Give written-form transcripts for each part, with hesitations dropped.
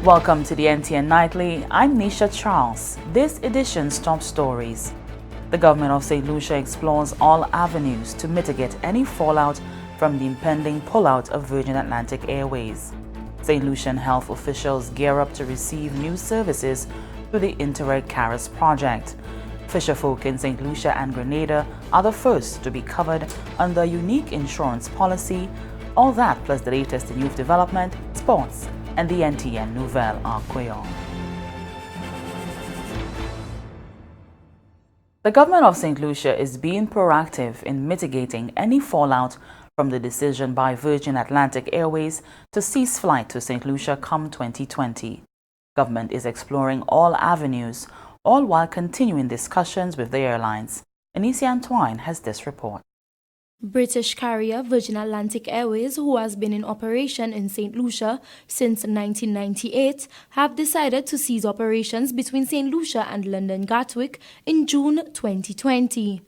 Welcome to the NTN Nightly. I'm Nisha Charles. This edition's top stories. The Government of Saint Lucia explores all avenues to mitigate any fallout from the impending pullout of Virgin Atlantic Airways. Saint Lucian Health officials gear up to receive new services through the INTERREG CARES Project. Fisherfolk in St. Lucia and Grenada are the first to be covered under a unique insurance policy. All that plus the latest in youth development, sports, and the NTN Nouvelles are quail. The Government of St. Lucia is being proactive in mitigating any fallout from the decision by Virgin Atlantic Airways to cease flight to St. Lucia come 2020. Government is exploring all avenues, all while continuing discussions with the airlines. Anisia Antoine has this report. British carrier Virgin Atlantic Airways, who has been in operation in St. Lucia since 1998, have decided to cease operations between St. Lucia and London Gatwick in June 2020.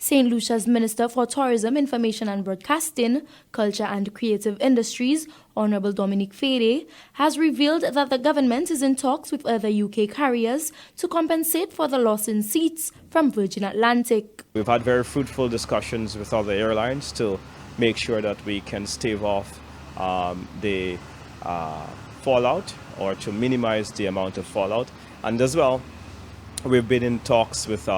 St. Lucia's Minister for Tourism, Information and Broadcasting, Culture and Creative Industries, Honourable Dominic Fede, has revealed that the government is in talks with other UK carriers to compensate for the loss in seats from Virgin Atlantic. We've had very fruitful discussions with other airlines to make sure that we can stave off the fallout, or to minimize the amount of fallout. And as well, we've been in talks with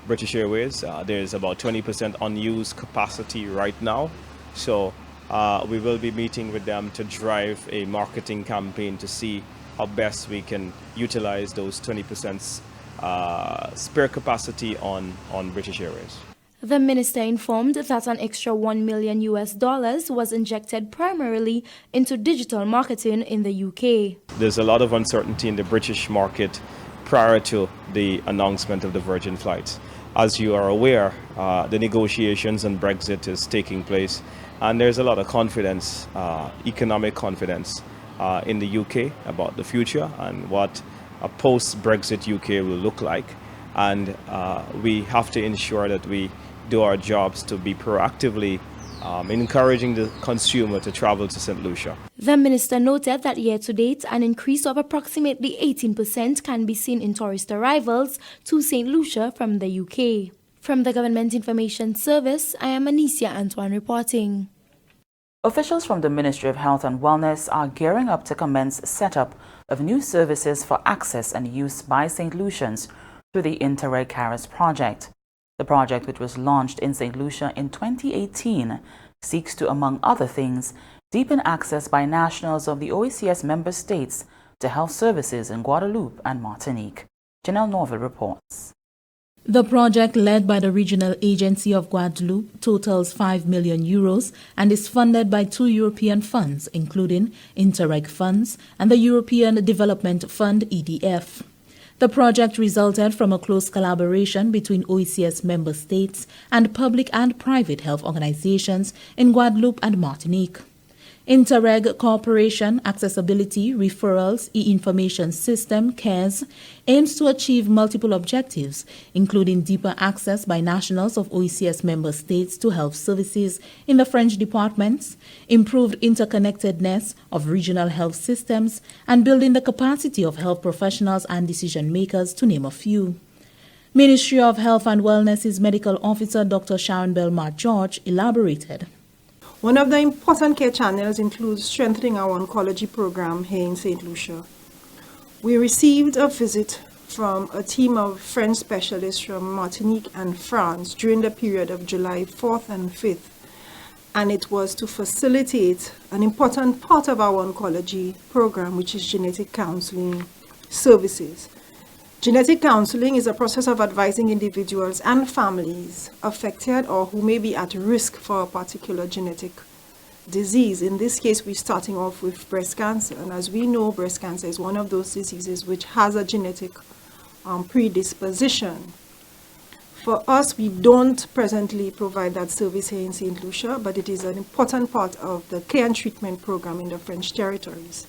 British Airways. There's about 20% unused capacity right now. So we will be meeting with them to drive a marketing campaign to see how best we can utilize those 20% spare capacity on British Airways. The minister informed that an extra $1 million was injected primarily into digital marketing in the UK. There's a lot of uncertainty in the British market prior to the announcement of the Virgin flights. As you are aware, the negotiations on Brexit is taking place, and there's a lot of confidence, economic confidence in the UK about the future and what a post-Brexit UK will look like. And we have to ensure that we do our jobs to be proactively encouraging the consumer to travel to St. Lucia. The minister noted that year-to-date, an increase of approximately 18% can be seen in tourist arrivals to St. Lucia from the UK. From the Government Information Service, I am Anisia Antoine reporting. Officials from the Ministry of Health and Wellness are gearing up to commence setup of new services for access and use by St. Lucians through the INTERREG CARES Project. The project, which was launched in St. Lucia in 2018, seeks to, among other things, deepen access by nationals of the OECS member states to health services in Guadeloupe and Martinique. Janelle Nouvelles reports. The project, led by the Regional Agency of Guadeloupe, totals €5 million and is funded by 2 European funds, including INTERREG funds and the European Development Fund (EDF). The project resulted from a close collaboration between OECS member states and public and private health organizations in Guadeloupe and Martinique. INTERREG Cooperation, Accessibility, Referrals, E-Information System, CARES, aims to achieve multiple objectives, including deeper access by nationals of OECS member states to health services in the French departments, improved interconnectedness of regional health systems, and building the capacity of health professionals and decision makers, to name a few. Ministry of Health and Wellness's Medical Officer Dr. Sharon Belmar George elaborated. One of the important care channels includes strengthening our oncology program here in St. Lucia. We received a visit from a team of French specialists from Martinique and France during the period of July 4th and 5th, and it was to facilitate an important part of our oncology program, which is genetic counseling services. Genetic counseling is a process of advising individuals and families affected or who may be at risk for a particular genetic disease. In this case, we're starting off with breast cancer. And as we know, breast cancer is one of those diseases which has a genetic predisposition. For us, we don't presently provide that service here in St. Lucia, but it is an important part of the care and treatment program in the French territories.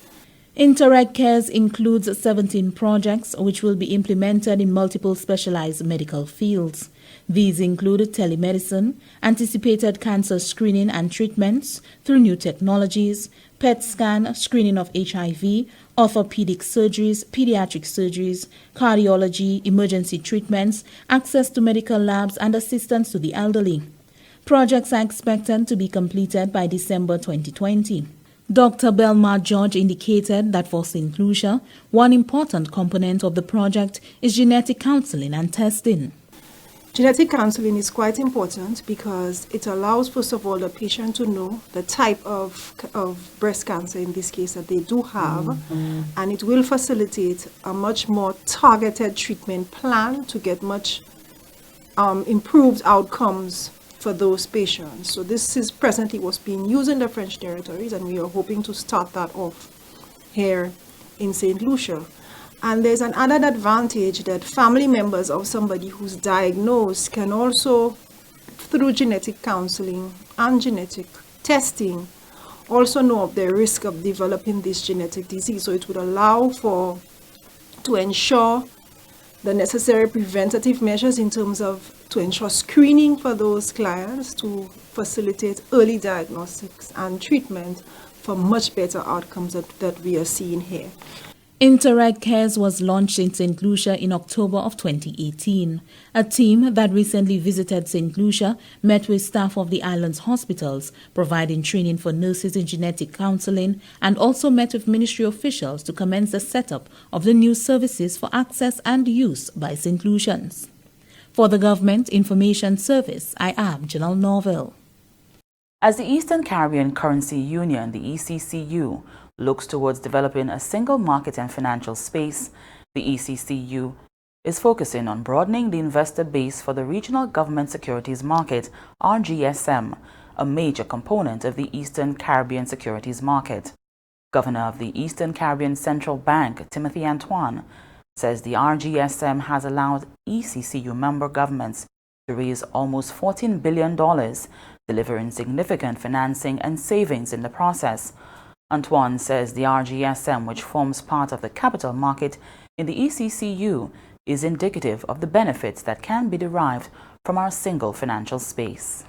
INTERREG CARES includes 17 projects which will be implemented in multiple specialized medical fields. These include telemedicine, anticipated cancer screening and treatments through new technologies, PET scan, screening of HIV, orthopedic surgeries, pediatric surgeries, cardiology, emergency treatments, access to medical labs, and assistance to the elderly. Projects are expected to be completed by December 2020. Dr. Belmar George indicated that for St. Lucia, one important component of the project is genetic counseling and testing. Genetic counseling is quite important because it allows, first of all, the patient to know the type of breast cancer, in this case, that they do have, and it will facilitate a much more targeted treatment plan to get much improved outcomes for those patients. So this is presently what's being used in the French territories, and we are hoping to start that off here in St. Lucia. And there's an added advantage that family members of somebody who's diagnosed can also, through genetic counseling and genetic testing, also know of their risk of developing this genetic disease. So it would allow to ensure the necessary preventative measures in terms of to ensure screening for those clients, to facilitate early diagnostics and treatment for much better outcomes that we are seeing here. INTERREG CARES was launched in St. Lucia in October of 2018. A team that recently visited St. Lucia met with staff of the island's hospitals, providing training for nurses in genetic counseling, and also met with ministry officials to commence the setup of the new services for access and use by St. Lucians. For the Government Information Service, I am Janelle Nouvelles. As the Eastern Caribbean Currency Union, the ECCU, looks towards developing a single market and financial space, the ECCU is focusing on broadening the investor base for the Regional Government Securities Market, RGSM, a major component of the Eastern Caribbean Securities Market. Governor of the Eastern Caribbean Central Bank, Timothy Antoine, says the RGSM has allowed ECCU member governments to raise almost $14 billion, delivering significant financing and savings in the process. Antoine says the RGSM, which forms part of the capital market in the ECCU, is indicative of the benefits that can be derived from our single financial space.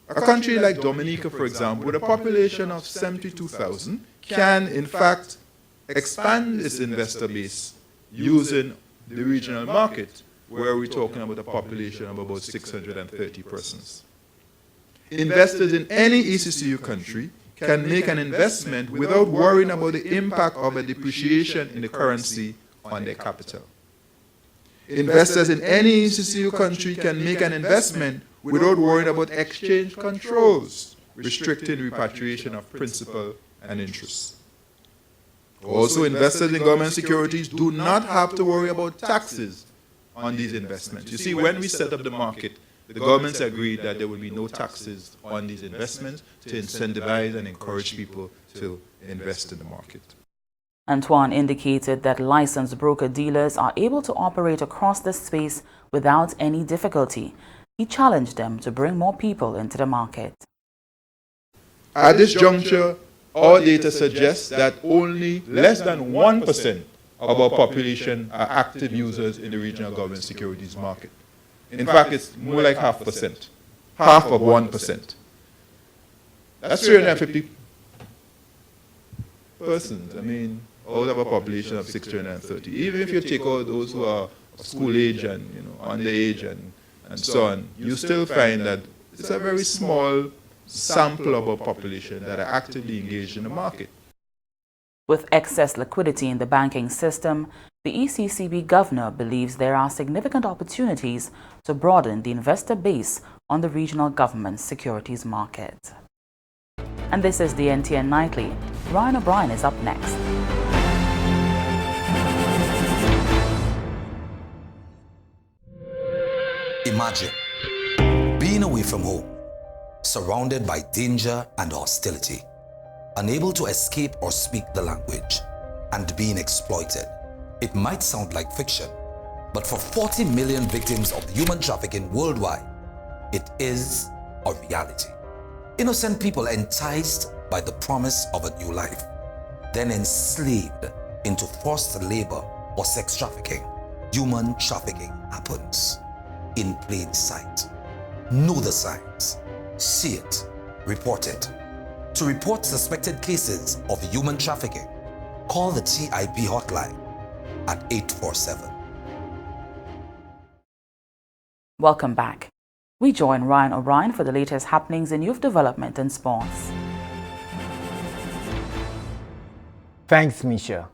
A country like Dominica, for example, with a population of 72,000, can in fact expand its investor base using the regional market, where we're talking about a population of about 630 persons. Investors in any ECCU country can make an investment without worrying about the impact of a depreciation in the currency on their capital. Investors in any ECCU country can make an investment without worrying about exchange controls, restricting repatriation of principal and interest. Also, investors in government securities do not have to worry about taxes on these investments. You see, when we set up the market, the governments agreed that there will be no taxes on these investments to incentivize and encourage people to invest in the market. Antoine indicated that licensed broker-dealers are able to operate across the space without any difficulty. He challenged them to bring more people into the market. At this juncture, our data suggests that only less than 1% of our population are active users in the regional government securities market. In fact, it's more like 0.5%, half of 1%. That's 350 persons. I mean, out of a population of 630. Even if you take out those who are of school age and underage and so on, you still find that it's a very small sample of our population that are actively engaged in the market. With excess liquidity in the banking system, the ECCB governor believes there are significant opportunities to broaden the investor base on the regional government securities market. And this is the NTN Nightly. Ryan O'Brien is up next. Imagine being away from home, surrounded by danger and hostility, unable to escape or speak the language, and being exploited. It might sound like fiction, but for 40 million victims of human trafficking worldwide, it is a reality. Innocent people enticed by the promise of a new life, then enslaved into forced labor or sex trafficking. Human trafficking happens in plain sight. Know the signs. See it. Report it. To report suspected cases of human trafficking, call the TIP hotline at 847. Welcome back. We join Ryan O'Brien for the latest happenings in youth development and sports. Thanks, Misha.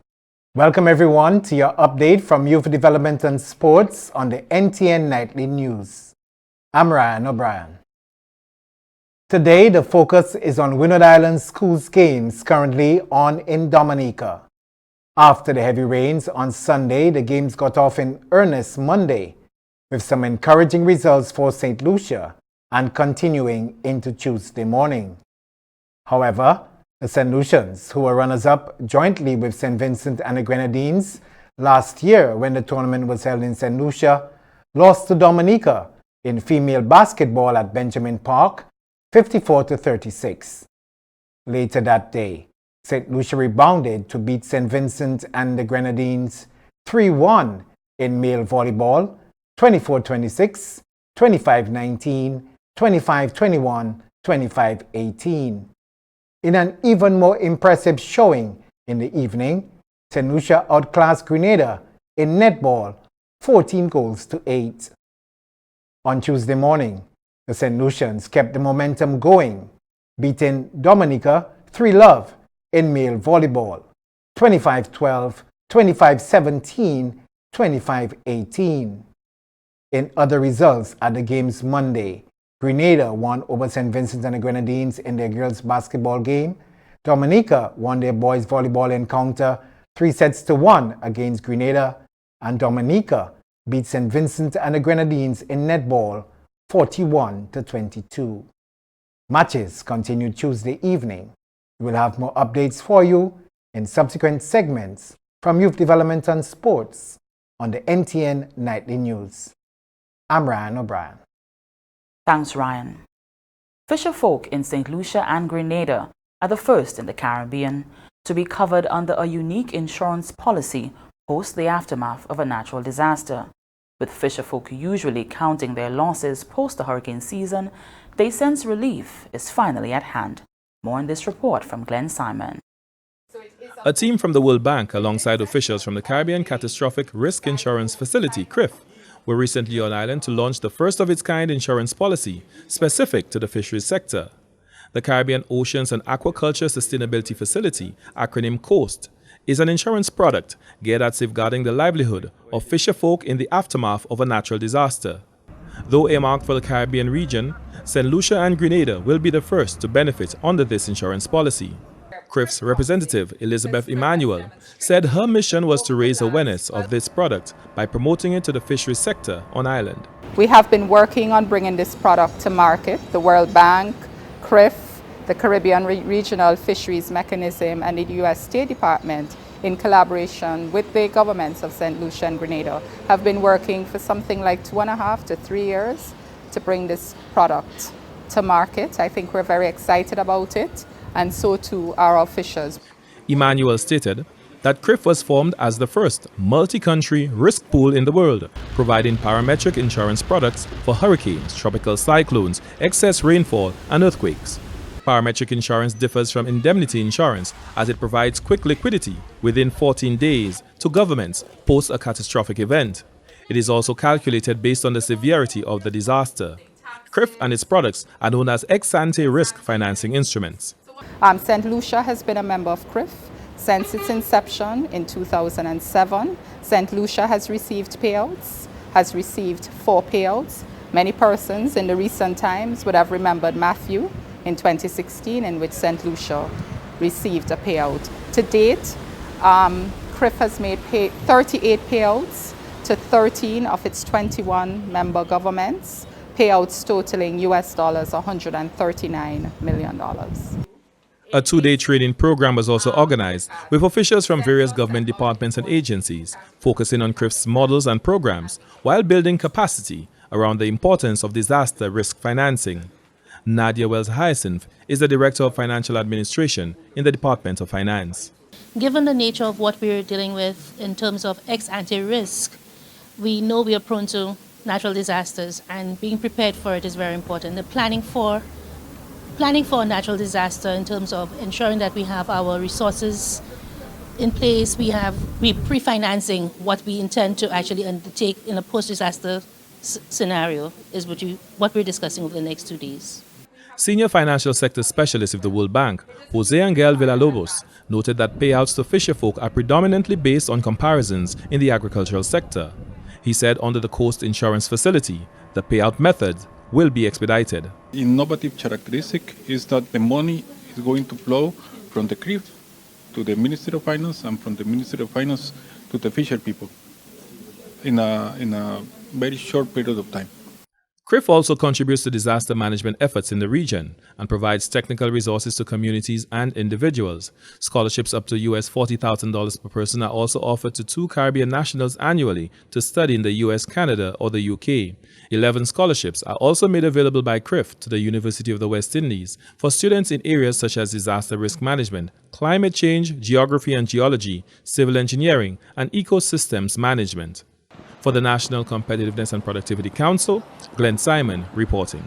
Welcome everyone to your update from Youth Development and Sports on the NTN Nightly News. I'm Ryan O'Brien. Today, the focus is on Windward Island Schools games currently on in Dominica. After the heavy rains on Sunday, the games got off in earnest Monday, with some encouraging results for St. Lucia and continuing into Tuesday morning. However, the St. Lucians, who were runners-up jointly with St. Vincent and the Grenadines last year when the tournament was held in St. Lucia, lost to Dominica in female basketball at Benjamin Park, 54-36. Later that day, St. Lucia rebounded to beat St. Vincent and the Grenadines 3-1 in male volleyball, 24-26, 25-19, 25-21, 25-18. In an even more impressive showing in the evening, St. Lucia outclassed Grenada in netball 14-8. On Tuesday morning, the St. Lucians kept the momentum going, beating Dominica 3-love in male volleyball, 25-12, 25-17, 25-18. In other results at the games Monday, Grenada won over St. Vincent and the Grenadines in their girls' basketball game. Dominica won their boys' volleyball encounter 3-1 against Grenada, and Dominica beat St. Vincent and the Grenadines in netball 41-22. Matches continue Tuesday evening. We will have more updates for you in subsequent segments from Youth Development and Sports on the NTN Nightly News. I'm Ryan O'Brien. Thanks, Ryan. Fisherfolk in St. Lucia and Grenada are the first in the Caribbean to be covered under a unique insurance policy post the aftermath of a natural disaster. With Fisherfolk usually counting their losses post the hurricane season, they sense relief is finally at hand. More in this report from Glenn Simon. A team from the World Bank alongside officials from the Caribbean Catastrophic Risk Insurance Facility, CRIF, were recently on island to launch the first of its kind insurance policy specific to the fisheries sector. The Caribbean Oceans and Aquaculture Sustainability Facility, acronym COAST, is an insurance product geared at safeguarding the livelihood of fisherfolk in the aftermath of a natural disaster. Though earmarked for the Caribbean region, St. Lucia and Grenada will be the first to benefit under this insurance policy. CRIF's representative, Elizabeth Emmanuel, said her mission was to raise awareness of this product by promoting it to the fisheries sector on island. We have been working on bringing this product to market. The World Bank, CRIF, the Caribbean Regional Fisheries Mechanism, and the U.S. State Department, in collaboration with the governments of St. Lucia and Grenada, have been working for something like 2.5 to 3 years to bring this product to market. I think we're very excited about it, and so too are our officials. Emmanuel stated that CRIF was formed as the first multi-country risk pool in the world, providing parametric insurance products for hurricanes, tropical cyclones, excess rainfall, and earthquakes. Parametric insurance differs from indemnity insurance as it provides quick liquidity within 14 days to governments post a catastrophic event. It is also calculated based on the severity of the disaster. CRIF and its products are known as ex-ante risk financing instruments. St. Lucia has been a member of CRIF since its inception in 2007. St. Lucia has received payouts, has received 4 payouts. Many persons in the recent times would have remembered Matthew in 2016, in which St. Lucia received a payout. To date, CRIF has made 38 payouts to 13 of its 21 member governments, payouts totaling US dollars $139 million. A 2-day training program was also organized with officials from various government departments and agencies, focusing on CRIF's models and programs while building capacity around the importance of disaster risk financing. Nadia Wells-Hyacinth is the Director of Financial Administration in the Department of Finance. Given the nature of what we're dealing with in terms of ex-ante risk, we know we are prone to natural disasters, and being prepared for it is very important. The planning planning for a natural disaster in terms of ensuring that we have our resources in place. We pre-financing what we intend to actually undertake in a post-disaster scenario is what we're discussing over the next 2 days. Senior financial sector specialist of the World Bank, Jose Angel Villalobos, noted that payouts to Fisherfolk are predominantly based on comparisons in the agricultural sector. He said under the Coast Insurance Facility, the payout method will be expedited. Innovative characteristic is that the money is going to flow from the CRIF to the Ministry of Finance and from the Ministry of Finance to the fisher people in a very short period of time. CRIF also contributes to disaster management efforts in the region and provides technical resources to communities and individuals. Scholarships up to US $40,000 per person are also offered to 2 Caribbean nationals annually to study in the US, Canada, or the UK. 11 scholarships are also made available by CRIF to the University of the West Indies for students in areas such as disaster risk management, climate change, geography and geology, civil engineering, and ecosystems management. For the National Competitiveness and Productivity Council, Glenn Simon reporting.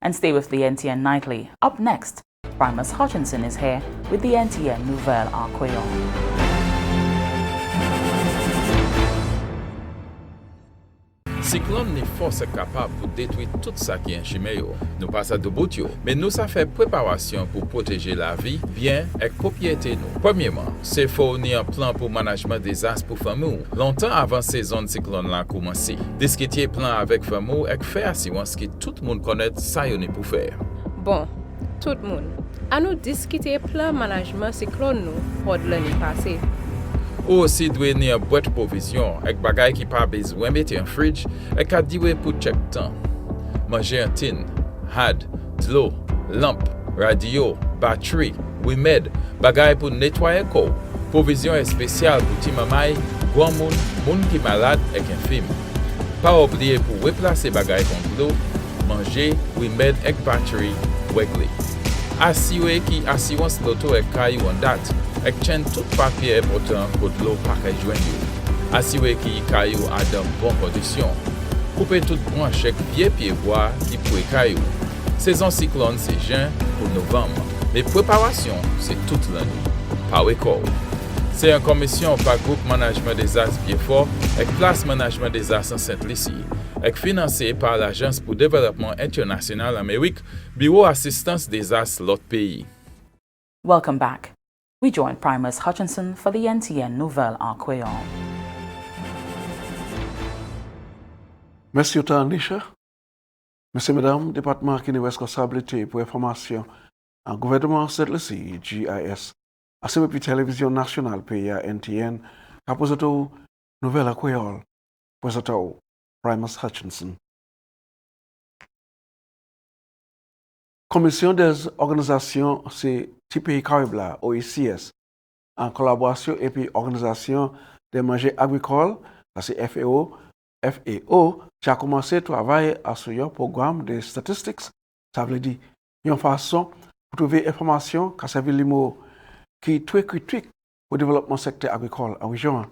And stay with the NTN Nightly. Up next, Primus Hutchinson is here with the NTN Nouvelles en Créole. Cyclone ni force capable pour détruire tout ça qui est chimé yo. Nous pas de bout yo, mais nous ça fait préparation pour protéger la vie, bien et propriété nous. Premièrement, c'est fournir un plan pour management des désastres pour famille. Longtemps avant saison de cyclone là commencer. Discuter plan avec famille et faire assurance que tout le monde connaît ça yo pour faire. Bon, tout le monde. À nous discuter plan management cyclone nous pour l'année passée. Ou aussi doit ni une boîte de provision avec bagay qui pas besoin mettre en fridge et qu'à dire pour check temps. Manger un tin, had, de l'eau, lampe, radio, batterie, remède, bagay pour nettoyer corps. Provision spéciale pour ti mamay, grand moun qui malade et infirme. Pas oublier pour replacer bagay contre l'eau, manger, remède et batterie weekly. Assurer qui assurance l'auto et caillou en date. Exchange tout papier important pour de l'eau paquet joigneux. Assurer qu'il caillou a dans bonne condition. Couper toute branche avec vieux pieds bois qui pourrait caillou. Saison cyclone c'est juin pour novembre. Mais préparation c'est toute l'année. Power Call. C'est une commission par groupe management des astres bien fort avec place management des astres en Saint Lucia. Et financé par l'Agence pour développement international Amérique, Bureau assistance des astres l'autre pays. Welcome back. We join Primus Hutchinson for the NTN Nouvelles en Créole. Merci autant, Nisha. Messieurs, Mesdames, département qui est responsabilité pour information en gouvernement Saint Lucia, GIS, à ce depuis télévision nationale PIA NTN, à posato Nouvelles en Créole, posato Primus Hutchinson. Commission des organisations, c'est TPI Caribla, OECS, en collaboration et puis organisation des marchés agricoles, c'est FAO, qui a commencé à travailler à ce programme de statistics. Ça veut dire une façon pour trouver information qui servi les mots qui est très critique pour le développement secteur agricole en région.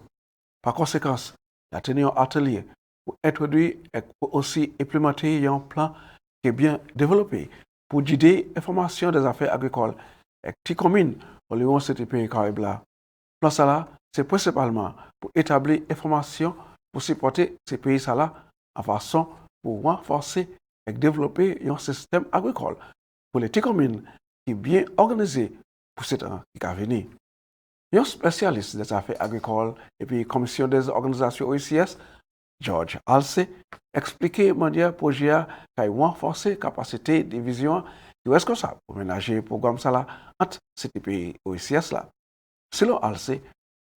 Par conséquent, il a tenu un atelier pour introduire et pour aussi implémenter un plan qui est bien développé pour guider l'information des affaires agricoles et qui commune au Lyon CTP Caribla. Plan ça là, c'est principalement pour établir l'information pour supporter ces pays là en façon pour renforcer et développer un système agricole pour les petites communes qui est bien organisé pour cet an qui va venir. Un spécialiste des affaires agricoles et puis commission des organisations OECS, George Alce, expliquait manière projet qui a renforcé la capacité de division du responsable pour ménager le programme ça là entre ces pays OECS là. Selon Alce,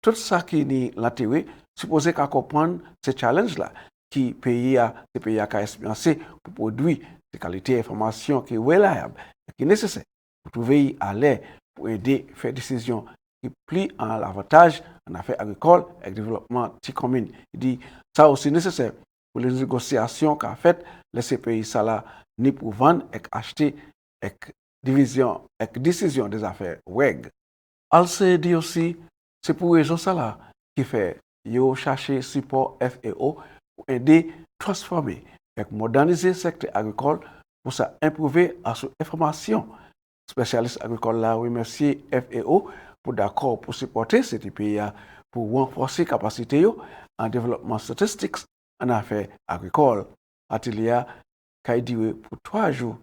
tout ça qui est l'intérêt supposé qu'à comprendre ces challenges là qui pays a expérimenté pour produire des qualités d'information qui est reliable et qui est nécessaire pour trouver à l'aide pour aider à faire des décisions qui plient en l'avantage en affaires agricoles et le développement de communes. Il dit ça aussi nécessaire pour les négociations qu'a faites les CPI ça là ni pour vendre et acheter et division et décision des affaires WEG. Alce dit aussi c'est pour raison ça là qui fait yo chercher support FAO pour aider transformer et moderniser le secteur agricole pour ça improver à son information. Spécialiste agricole là remercier FAO pour d'accord pour supporter cette pays pour renforcer capacité en développement statistique en affaires agricoles. Atelier qui dit pour 3 jours.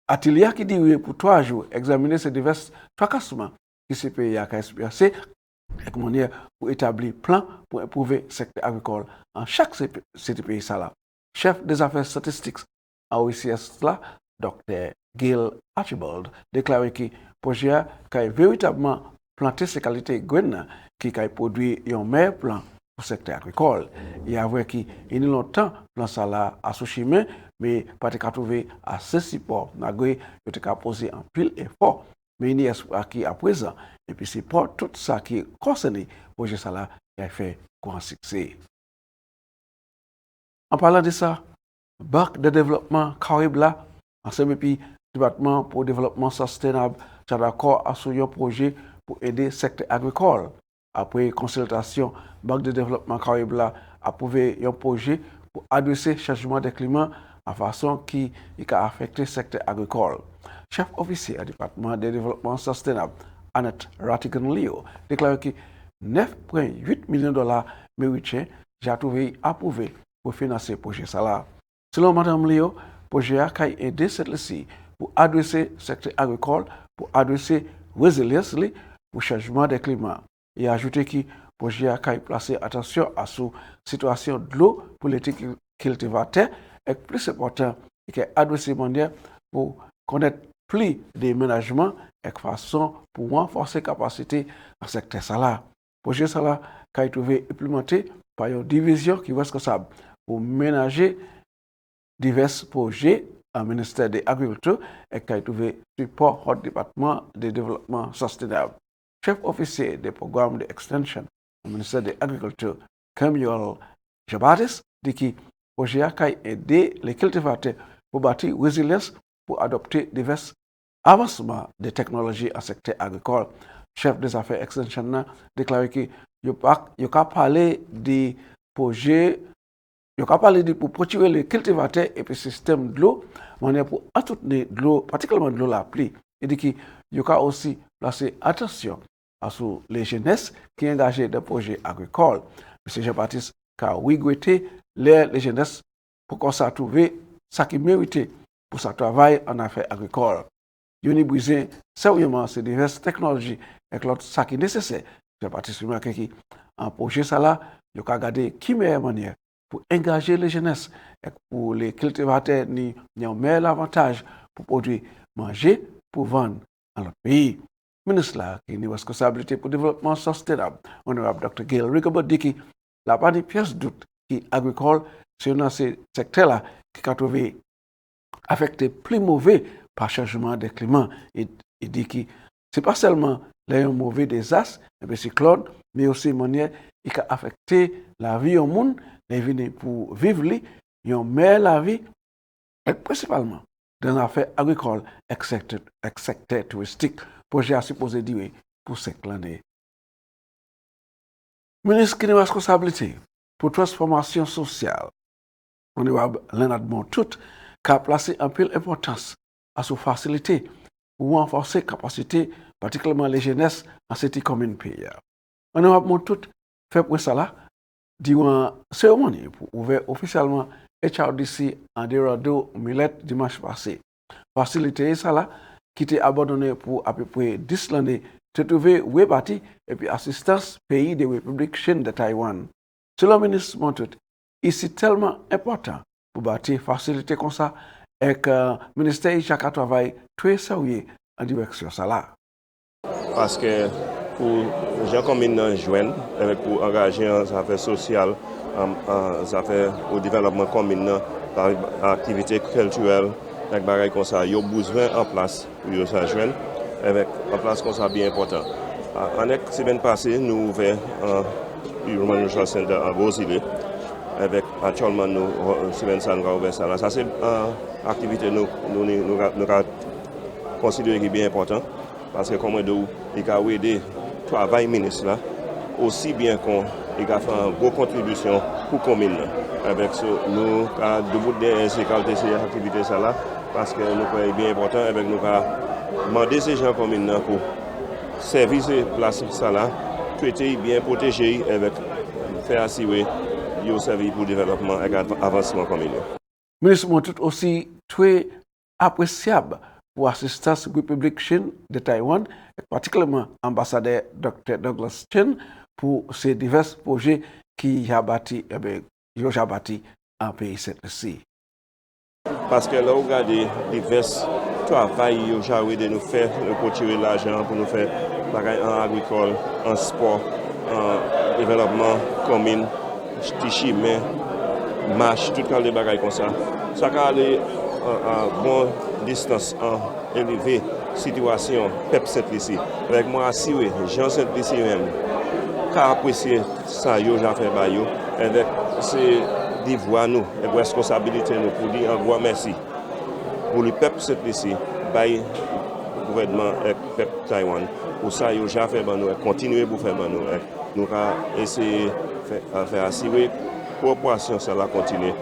Atelier qui dit pour 3 jours examiner ces divers tracassements qui ce pays a experiencé avec manière pour établir plan pour improver le secteur agricole en chaque pays ça là. Chef des affaires statistiques à OICS là, Dr. Gail Archibald, déclaré que le projet a véritablement planté ses qualités graines qui a produit un meilleur plan pour le secteur agricole. Il y a vrai qu'il y a longtemps plan ça là à ce chemin, mais pas de trouver assez support. Nagui, il a posé un pile effort, mais il y a qui à présent, et puis c'est pour tout ça qui est concerné, le projet ça là qui a fait grand succès. En parlant de ça, Banque de développement Caraïbes là, ensemble avec le département pour le développement sustainable, j'ai d'accord à ce projet pour aider le secteur agricole. Après consultation, Banque de développement Caraïbes là a approuvé un projet pour adresser le changement de climat en façon qui a affecté le secteur agricole. Chef officier du département de développement sustainable, Annette Rattigan-Leo, déclare que 9,8 millions de dollars mérités j'ai trouvé approuvé pour financer le projet salaire. Selon Mme Leo, le projet a aidé cette pour adresser le secteur agricole, pour adresser la résilience pour le changement de climat. Il a ajouté que le projet a placé attention à la situation de l'eau pour les cultivateurs et plus important, il a adressé manière pour connaître plus des ménagements et façon pour renforcer la capacité dans le secteur salaire. Le projet salaire a été implémenté par une division qui est responsable pour ménager divers projets au ministère de l'Agriculture et qui a trouvé support au département de développement sustainable. Chef officier des programmes d'extension au ministère de l'Agriculture, Samuel Jabatis, dit que le projet a aidé les cultivateurs pour bâtir résilience pour adopter divers avancements de technologies en secteur agricole. Chef des affaires extension a déclaré que il a parlé des projets. Il a parlé pour protéger les cultivateurs et le système de l'eau, pour entretenir de l'eau, particulièrement de l'eau la pluie. Il dit qu'il a aussi placé attention à les jeunesses qui sont engagées dans le projet agricole. M. Jean-Baptiste a regretté les jeunesses pour qu'on s'est trouvé ce qui méritait pour son travail en affaires agricoles. Il a brisé sérieusement ces diverses technologies et ce qui est nécessaire. Jean-Baptiste a dit qu'en projet ça là, il a regardé qui meilleure manière pour engager les jeunesses et pour les cultivateurs ni un meilleur avantage pour produire, manger, pour vendre dans notre pays. Le ministre là, qui a une responsabilité pour le développement sustainable, honorable Dr. Gail Rigobert, dit que la pas de pièce doute qui agricole, c'est dans ce secteur-là qui a trouvé affecté plus mauvais par le changement de climat. Il dit que ce n'est pas seulement les mauvais désastres, les cyclones, mais aussi de manière qui a affecté la vie au monde, les vignes pour vivre, ils ont meilleur la vie, et principalement dans l'affaire agricole et secteur touristique. Le projet a supposé dire pour cette année. Le ministre qui a une responsabilité pour la transformation sociale, honorable Leonard Montout, qui a placé un peu d'importance à sa facilité pour renforcer la capacité, particulièrement les jeunesses, dans cette commune pays. Honorable Montout fait pour ça durant une cérémonie pour ouvrir officiellement HRDC en Dorado Millet dimanche passé. Facilité ça là, qui était abandonné pour à peu près 10 années, se trouver reparti et puis assistance pays de République Chine de Taïwan. Selon le ministre Montout, c'est tellement important pour bâtir facilité comme ça et que le ministère chaque travail très sérieux en direction ça là. Parce que pour les gens comme ils joignent pour engager les affaires sociales, les affaires au développement commun, par activité culturelle, avec des comme ça, ils ont besoin en place pour se joindre avec en place comme ça bien important. En la semaine passée, nous avons ouvert le Roman Social Center à Gozile. Avec actuellement nous semaine ça nous avons ouvert ça. Ça c'est une activité nous considérons bien important parce que comme il a aidé le travail ministre là aussi bien qu'on et qui a fait une grosse contribution pour la commune. Avec ça, nous avons debout de qualité ces activités là parce que nous croyons bien important avec nous demander ces gens communes pour servir ces places là, traiter bien protéger avec faire assurer yo servir pour développement et avancement communal. Ministre montre aussi très appréciable pour l'assistance République Chine de Taïwan, particulièrement ambassadeur Dr. Douglas Chen pour ces divers projets qui ont bâti en pays Saint Lucie. Parce que là, on regarde divers travail de nous faire pour tirer l'argent, pour nous faire en agricole, en sport, en développement commun, chimie, marche, tout le monde comme ça. Ça va aller à bonne distance, en élevé situation, peuple Saint Lucie. Avec moi assuré, Jean Saint Lucie même, qui apprécié ça, j'ai fait bayo, avec c'est devoir nous, et responsabilité nous pour dire un grand merci pour le peuple Saint Lucie, le gouvernement et le peuple Taïwan. Pour ça, j'ai fait bayo, et continuer pour faire bayo. Nous allons essayer de faire assurer la coopération, ça va continuer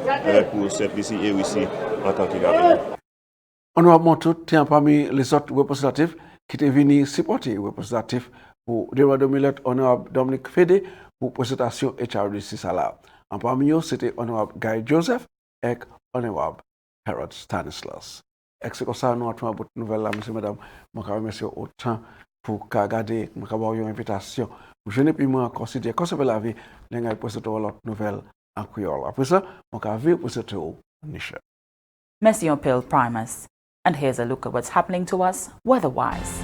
pour Saint Lucie et ici en tant que gouvernement. Honorable Montout tient parmi les autres représentatifs qui étaient venus supporter les représentatifs pour 2008, Honorable Dominique Fédé pour présentation HRDC Salah. En parmi eux, c'était Honorable Guy Joseph et Honorable Harold Stanislas. Et c'est comme ça, nous avons une nouvelle là, monsieur, madame. Je vous remercie autant pour regarder, je vous une invitation. Je n'ai plus considéré que c'est la vie, nous avons présenté l'autre nouvelle en créole. Après ça, je vais présenter au Nisha. Merci on Pill Primus. And here's a look at what's happening to us weather-wise.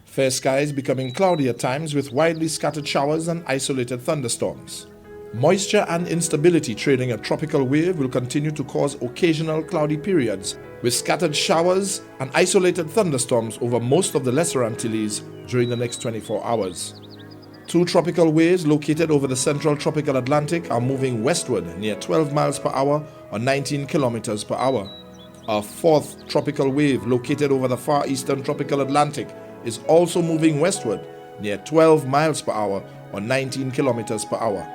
Fair skies becoming cloudy at times with widely scattered showers and isolated thunderstorms. Moisture and instability trailing a tropical wave will continue to cause occasional cloudy periods with scattered showers and isolated thunderstorms over most of the Lesser Antilles during the next 24 hours. Two tropical waves located over the central tropical Atlantic are moving westward near 12 miles per hour or 19 kilometers per hour. A fourth tropical wave located over the far eastern tropical Atlantic is also moving westward near 12 miles per hour or 19 kilometers per hour.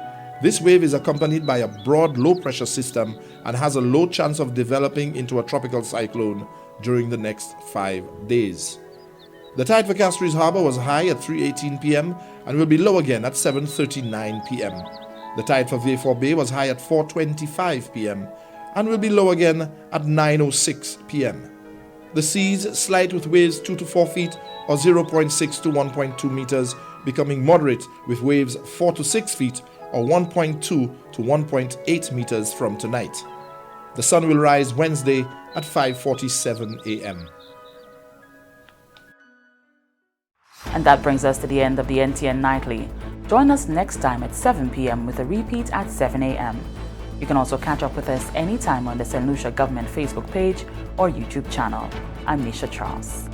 This wave is accompanied by a broad low-pressure system and has a low chance of developing into a tropical cyclone during the next 5 days. The tide for Castries Harbour was high at 3:18 p.m. and will be low again at 7:39 p.m. The tide for Vieux-Fort Bay was high at 4:25 p.m. and will be low again at 9:06 p.m. The seas slight with waves 2 to 4 feet or 0.6 to 1.2 meters, becoming moderate with waves 4 to 6 feet or 1.2 to 1.8 meters from tonight. The sun will rise Wednesday at 5:47 a.m. And that brings us to the end of the NTN Nightly. Join us next time at 7 p.m. with a repeat at 7 a.m. You can also catch up with us anytime on the Saint Lucia Government Facebook page or YouTube channel. I'm Nisha Charles.